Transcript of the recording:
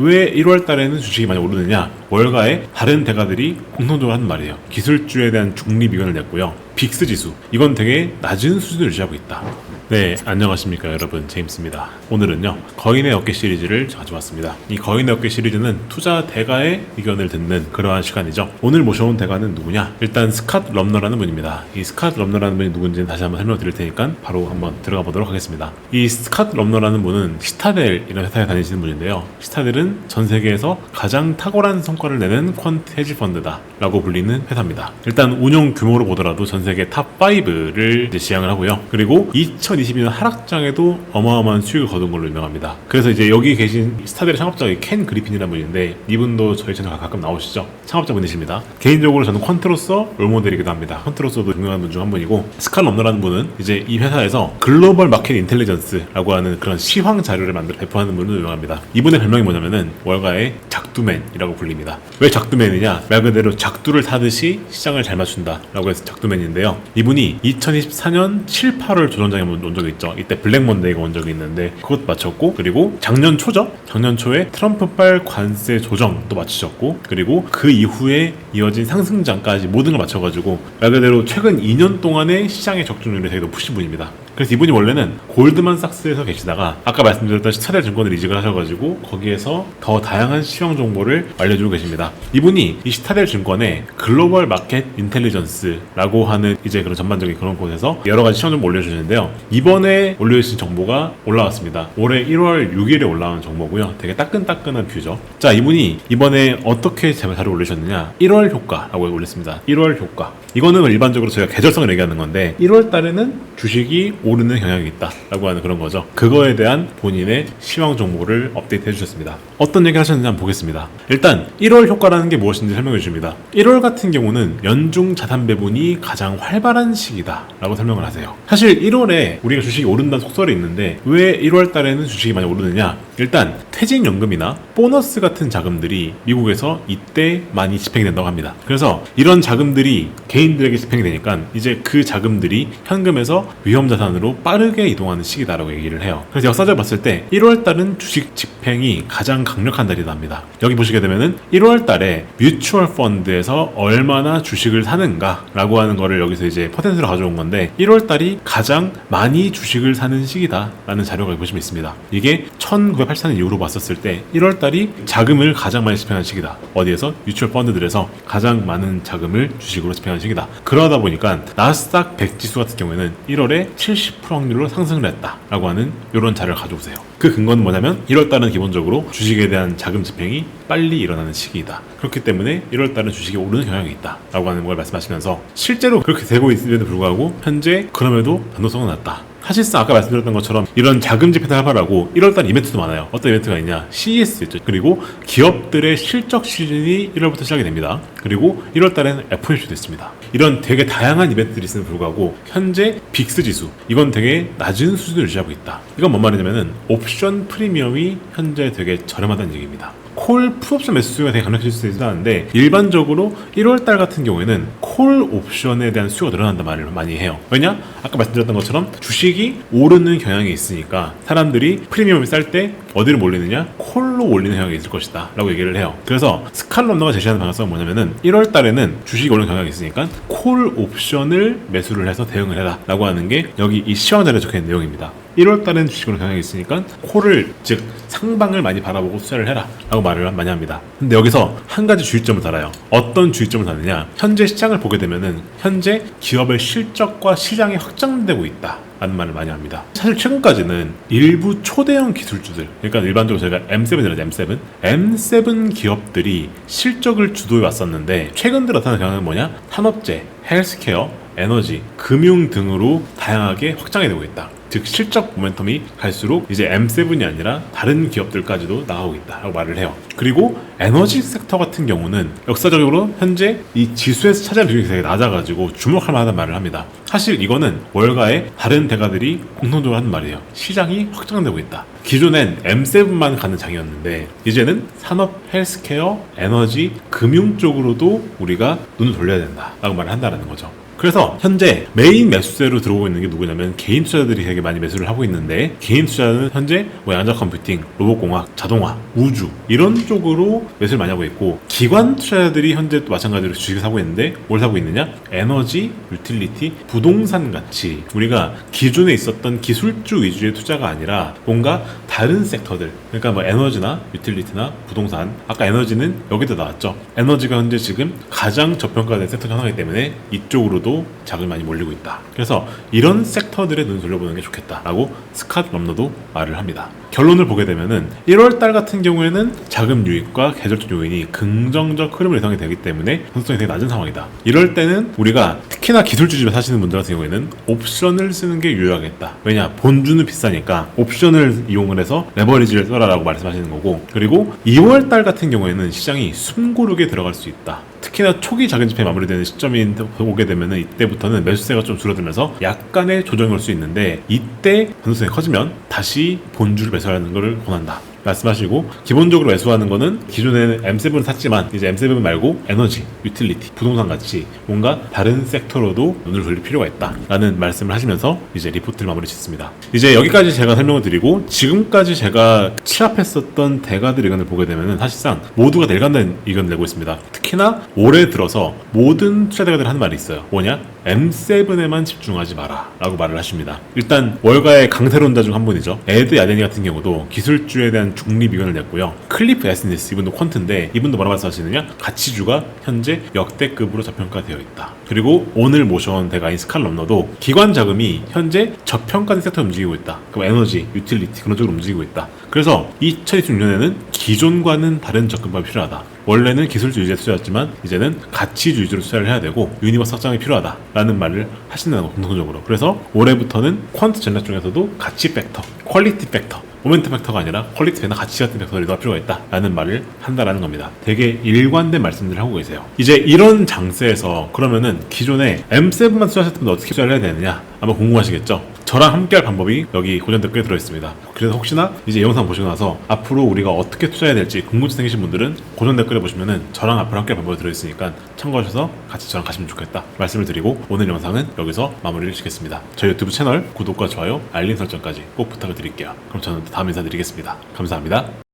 왜 1월 달에는 주식이 많이 오르느냐? 월가의 다른 대가들이 공통적으로 하는 말이에요. 기술주에 대한 중립 의견을 냈고요. 빅스 지수, 이건 되게 낮은 수준을 유지하고 있다. 네, 안녕하십니까 여러분, 제임스입니다. 오늘은요, 거인의 어깨 시리즈를 가져왔습니다. 이 거인의 어깨 시리즈는 투자 대가의 의견을 듣는 그러한 시간이죠. 오늘 모셔온 대가는 누구냐? 일단 스캇 럼너라는 분입니다. 이 스캇 럼너라는 분이 누군지는 다시 한번 설명드릴 테니까 바로 한번 들어가 보도록 하겠습니다. 이 스캇 럼너라는 분은 시타델 이런 회사에 다니시는 분인데요. 시타델은 전 세계에서 가장 탁월한 성과를 내는 퀀트 헤지 펀드다 라고 불리는 회사입니다. 일단 운용 규모로 보더라도 전 세계 탑 5를 지향을 하고요. 그리고 2022년 하락장에도 어마어마한 수익을 거둔 걸로 유명합니다. 그래서 이제 여기 계신 스타델의 창업자가 켄 그리핀이라는 분인데, 이분도 저희 채널 가끔 나오시죠. 창업자분이십니다. 개인적으로 저는 퀀트로서 롤모델이기도 합니다. 퀀트로서도 유명한 분 중 한 분이고, 스캇 럼너라는 분은 이제 이 회사에서 글로벌 마켓 인텔리전스라고 하는 그런 시황 자료를 만들어 배포하는 분으로 유명합니다. 이분의 별명이 뭐냐면은 월가의 작두맨이라고 불립니다. 왜 작두맨이냐? 말 그대로 작두를 타듯이 시장을 잘 맞춘다 라고 해서 작두맨인데요. 이분이 2024년 7, 8월 조정장에 온 적이 있죠. 이때 블랙먼데이가 온 적이 있는데 그것 맞췄고, 그리고 작년 초죠? 작년 초에 트럼프발 관세 조정도 맞추셨고, 그리고 그 이후에 이어진 상승장까지 모든 걸 맞춰가지고 말 그대로 최근 2년 동안의 시장의 적중률이 되게 높으신 분입니다. 그래서 이분이 원래는 골드만삭스에서 계시다가 아까 말씀드렸던 시타델 증권을 이직을 하셔가지고 거기에서 더 다양한 시황 정보를 알려주고 계십니다. 이분이 이 시타델 증권의 글로벌 마켓 인텔리전스라고 하는 이제 그런 전반적인 그런 곳에서 여러 가지 시황 정보 올려주시는데요. 이번에 올려주신 정보가 올라왔습니다. 올해 1월 6일에 올라온 정보고요. 되게 따끈따끈한 뷰죠. 자, 이분이 이번에 어떻게 자료 올리셨느냐? 1월 효과라고 올렸습니다. 1월 효과. 이거는 일반적으로 저희가 계절성을 얘기하는 건데, 1월 달에는 주식이 오르는 경향이 있다라고 하는 그런 거죠. 그거에 대한 본인의 시황 정보를 업데이트 해주셨습니다. 어떤 얘기 하셨는지 한번 보겠습니다. 일단 1월 효과라는 게 무엇인지 설명해 주십니다. 1월 같은 경우는 연중 자산 배분이 가장 활발한 시기다 라고 설명을 하세요. 사실 1월에 우리가 주식이 오른다는 속설이 있는데, 왜 1월 달에는 주식이 많이 오르느냐? 일단 퇴직연금이나 보너스 같은 자금들이 미국에서 이때 많이 집행이 된다고 합니다. 그래서 이런 자금들이 개인들에게 집행이 되니까 이제 그 자금들이 현금에서 위험자산으로 빠르게 이동하는 시기다라고 얘기를 해요. 그래서 역사적으로 봤을 때 1월 달은 주식 집행이 가장 강력한 달이다 합니다. 여기 보시게 되면은 1월 달에 뮤추얼 펀드에서 얼마나 주식을 사는가 라고 하는 거를 여기서 이제 퍼센트로 가져온 건데, 1월 달이 가장 많이 주식을 사는 시기다 라는 자료가 보시면 있습니다. 이게 1984년 이후로 봤었을 때 1월 달이 자금을 가장 많이 집행한 시기다. 어디에서? 뮤추얼 펀드들에서 가장 많은 자금을 주식으로 집행한 시기다. 그러다 보니까 나스닥 100 지수 같은 경우에는 1월에 70% 확률로 상승을 했다라고 하는 이런 자료를 가져오세요. 그 근거는 뭐냐면 1월 달은 기본적으로 주식에 대한 자금 집행이 빨리 일어나는 시기이다. 그렇기 때문에 1월 달은 주식이 오르는 경향이 있다라고 하는 걸 말씀하시면서, 실제로 그렇게 되고 있음에도 불구하고 현재 그럼에도 변동성은 낮다. 사실상 아까 말씀드렸던 것처럼 이런 자금 집행을 활발하고 1월달 이벤트도 많아요. 어떤 이벤트가 있냐? CES 있죠. 그리고 기업들의 실적 시즌이 1월부터 시작이 됩니다. 그리고 1월달에는 FOMC도 있습니다. 이런 되게 다양한 이벤트들이 있음에도 불구하고 현재 빅스 지수, 이건 되게 낮은 수준을 유지하고 있다. 이건 뭔 말이냐면은 옵션 프리미엄이 현재 되게 저렴하다는 얘기입니다. 콜 풋옵션 매수가 되게 강력해질 수 있다는데, 일반적으로 1월달 같은 경우에는 콜 옵션에 대한 수요가 늘어난다는 말을 많이 해요. 왜냐? 아까 말씀드렸던 것처럼 주식이 오르는 경향이 있으니까 사람들이 프리미엄이 쌀 때 어디로 몰리느냐? 콜로 올리는 경향이 있을 것이다 라고 얘기를 해요. 그래서 스캇 럼너가 제시하는 방향성은 뭐냐면은 1월달에는 주식이 오르는 경향이 있으니까 콜 옵션을 매수를 해서 대응을 해라 라고 하는 게 여기 이 시황 자료에 적혀있는 내용입니다. 1월달은 주식으로 경향이 있으니까 콜을, 즉 상방을 많이 바라보고 투자를 해라 라고 말을 많이 합니다. 근데 여기서 한 가지 주의점을 달아요. 어떤 주의점을 다느냐? 현재 시장을 보게 되면은 현재 기업의 실적과 시장이 확장되고 있다 라는 말을 많이 합니다. 사실 최근까지는 일부 초대형 기술주들, 그러니까 일반적으로 저희가 M7이라죠. M7 기업들이 실적을 주도해 왔었는데, 최근 들어 나타나는 경향은 뭐냐? 산업재, 헬스케어, 에너지, 금융 등으로 다양하게 확장이 되고 있다. 즉 실적 모멘텀이 갈수록 이제 M7이 아니라 다른 기업들까지도 나가고 있다라고 말을 해요. 그리고 에너지 섹터 같은 경우는 역사적으로 현재 이 지수에서 차지하는 비중이 되게 낮아가지고 주목할 만하다는 말을 합니다. 사실 이거는 월가의 다른 대가들이 공통적으로 하는 말이에요. 시장이 확장되고 있다. 기존엔 M7만 가는 장이었는데 이제는 산업, 헬스케어, 에너지, 금융 쪽으로도 우리가 눈을 돌려야 된다라고 말을 한다는 거죠. 그래서 현재 메인 매수세로 들어오고 있는 게 누구냐면 개인 투자자들이 되게 많이 매수를 하고 있는데, 개인 투자는 현재 뭐 양자 컴퓨팅, 로봇공학, 자동화, 우주 이런 쪽으로 매수를 많이 하고 있고, 기관 투자자들이 현재 또 마찬가지로 주식을 사고 있는데 뭘 사고 있느냐? 에너지, 유틸리티, 부동산 같이 우리가 기존에 있었던 기술주 위주의 투자가 아니라 뭔가 다른 섹터들, 그러니까 뭐 에너지나 유틸리티나 부동산, 아까 에너지는 여기도 나왔죠. 에너지가 현재 지금 가장 저평가된 섹터 중 하나이기 때문에 이쪽으로도 자금이 많이 몰리고 있다. 그래서 이런 섹터들에 눈을 돌려보는 게 좋겠다라고 스캇 럼너도 말을 합니다. 결론을 보게 되면은 1월달 같은 경우에는 자금 유입과 계절적 요인이 긍정적 흐름을 예상이 되기 때문에 선수성이 되게 낮은 상황이다. 이럴 때는 우리가 특히나 기술주집에 사시는 분들 같은 경우에는 옵션을 쓰는 게 유효하겠다. 왜냐? 본주는 비싸니까 옵션을 이용을 해서 레버리지를 써라라고 말씀하시는 거고, 그리고 2월달 같은 경우에는 시장이 숨고르게 들어갈 수 있다. 특히나 초기 자금 집회 마무리되는 시점이 오게 되면은 이때부터는 매수세가 좀 줄어들면서 약간의 조정이 올 수 있는데, 이때 변동성이 커지면 다시 본주를 매수하는 것을 권한다 말씀하시고, 기본적으로 매수하는 거는 기존에는 M7을 샀지만 이제 M7 말고 에너지, 유틸리티, 부동산 같이 뭔가 다른 섹터로도 눈을 돌릴 필요가 있다라는 말씀을 하시면서 이제 리포트를 마무리 짓습니다. 이제 여기까지 제가 설명을 드리고, 지금까지 제가 취합했었던 대가들 의견을 보게 되면은 사실상 모두가 내일간다는 의견을 내고 있습니다. 특히나 올해 들어서 모든 투자대가들이 하는 말이 있어요. 뭐냐? M7에만 집중하지 마라 라고 말을 하십니다. 일단 월가의 강세론자 중 한 분이죠. 에드 야데니 같은 경우도 기술주에 대한 중립 의견을 냈고요. 클리프 야스니스, 이분도 퀀트인데 이분도 뭐라고 말씀하시느냐? 가치주가 현재 역대급으로 저평가되어 있다. 그리고 오늘 모셔온 대가인 스캇 럼너도 기관 자금이 현재 저평가된 섹터에 움직이고 있다. 그럼 에너지, 유틸리티 그런 쪽으로 움직이고 있다. 그래서 2026년에는 기존과는 다른 접근법이 필요하다. 원래는 기술주 위주의 투자였지만 이제는 가치주 위주로 투자를 해야 되고 유니버스 확장이 필요하다라는 말을 하시는 거 공통적으로. 그래서 올해부터는 퀀트 전략 중에서도 가치 팩터, 퀄리티 팩터, 모멘트 팩터가 아니라 퀄리티나 가치 같은 팩터를 더 필요가 있다라는 말을 한다라는 겁니다. 되게 일관된 말씀들을 하고 계세요. 이제 이런 장세에서 그러면은 기존에 M7만 투자하셨던 분들 어떻게 투자를 해야 되느냐 아마 궁금하시겠죠? 저랑 함께할 방법이 여기 고전 댓글에 들어있습니다. 그래서 혹시나 이제 이 영상 보시고 나서 앞으로 우리가 어떻게 투자해야 될지 궁금증 생기신 분들은 고전 댓글에 보시면은 저랑 앞으로 함께할 방법이 들어있으니까 참고하셔서 같이 저랑 가시면 좋겠다 말씀을 드리고, 오늘 영상은 여기서 마무리를 짓겠습니다. 저희 유튜브 채널 구독과 좋아요, 알림 설정까지 꼭 부탁을 드릴게요. 그럼 저는 다음 인사드리겠습니다. 감사합니다.